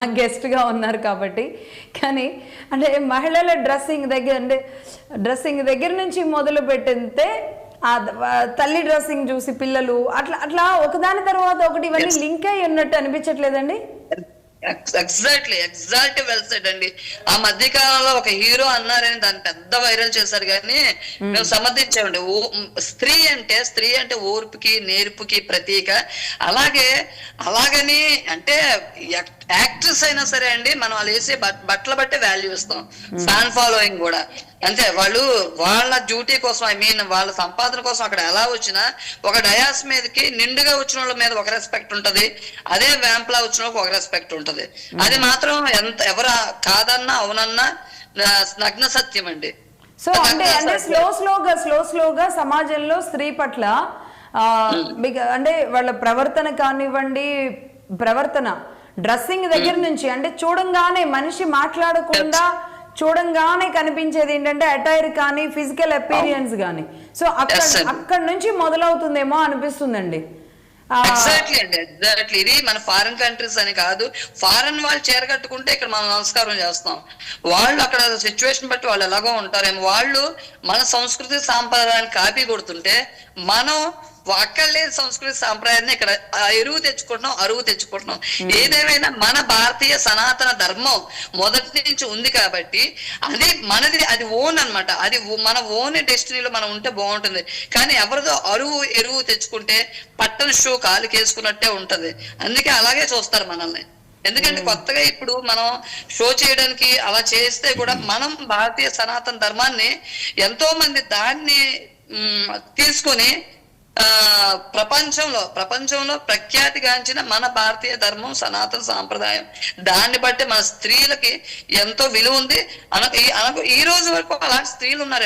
Guest గా ఉన్నారు కాబట్టి. కానీ అంటే మహిళల డ్రెస్సింగ్ దగ్గర నుంచి మొదలు పెట్టితే ఆ తల్లి డ్రెస్సింగ్ చూసి పిల్లలు అట్లా అట్లా ఒకదాని తర్వాత ఒకటి ఇవన్నీ లింక్ అయి ఉన్నట్టు అనిపించట్లేదండి? ఎగ్జాక్ట్లీ వెల్ సెడ్ అండి. ఆ మధ్య కాలంలో ఒక హీరో అన్నారని దాన్ని పెద్ద వైరల్ చేశారు కానీ మేము సమర్థించామండి. స్త్రీ అంటే ఓర్పుకి నేర్పుకి ప్రతీక. అలాగని అంటే యాక్ట్రెస్ అయినా సరే అండి, మనం వాళ్ళు వేసే బట్టలు బట్టే వాల్యూ ఇస్తాం. ఫ్యాన్ ఫాలోయింగ్ కూడా అంతే. వాళ్ళు వాళ్ళ డ్యూటీ కోసం, వాళ్ళ సంపాదన కోసం అక్కడ ఎలా వచ్చినా ఒక డయాస్ మీదకి నిండుగా వచ్చిన వాళ్ళ మీద ఒక రెస్పెక్ట్ ఉంటది, అదే వ్యాంప్లా వచ్చిన వాళ్ళకి ఒక రెస్పెక్ట్ ఉంటది. అది మాత్రం ఎవరు కాదన్నా అవునన్నా నగ్న సత్యం అండి. సో అంటే స్లోగా సమాజంలో స్త్రీ పట్ల అంటే వాళ్ళ ప్రవర్తన కానివ్వండి, డ్రెస్సింగ్ దగ్గర నుంచి అంటే చూడంగానే మనిషి మాట్లాడకుండా చూడంగానే కనిపించేది ఏంటంటే అటైర్ కానీ ఫిజికల్ అపీరియన్స్ కానీ. సో అక్కడ నుంచి మొదలవుతుందేమో అనిపిస్తుందండి. ఎగ్జాక్ట్లీ ఇది మన ఫారిన్ కంట్రీస్ అని కాదు. ఫారిన్ వాళ్ళు చీర కట్టుకుంటే ఇక్కడ మనం నమస్కారం చేస్తాం. వాళ్ళు అక్కడ సిచ్యువేషన్ బట్టి వాళ్ళు ఎలాగో ఉంటారేమో. వాళ్ళు మన సంస్కృతి సాంప్రదాయాన్ని కాపీ కొడుతుంటే మనం అక్కడ లేని సంస్కృతి సాంప్రదాయాన్ని ఇక్కడ అరువు తెచ్చుకుంటున్నాం. ఏదేమైనా మన భారతీయ సనాతన ధర్మం మొదటి నుంచి ఉంది కాబట్టి అది మనది, అది ఓన్ అన్నమాట. అది మన ఓన్ డెస్టినీలో మనం ఉంటే బాగుంటుంది. కానీ ఎవరిదో ఎరువు తెచ్చుకుంటే పట్టణ షూ కాలుకేసుకున్నట్టే ఉంటది. అందుకే అలాగే చూస్తారు మనల్ని. ఎందుకంటే కొత్తగా ఇప్పుడు మనం షో చేయడానికి అలా చేస్తే కూడా మనం భారతీయ సనాతన ధర్మాన్ని ఎంతో మంది దాన్ని తీసుకొని ప్రపంచంలో ప్రఖ్యాతిగాంచిన మన భారతీయ ధర్మం సనాతన సాంప్రదాయం, దాన్ని బట్టి మన స్త్రీలకి ఎంతో విలువ ఉంది. ఈ రోజు వరకు అలాంటి స్త్రీలు ఉన్నారు.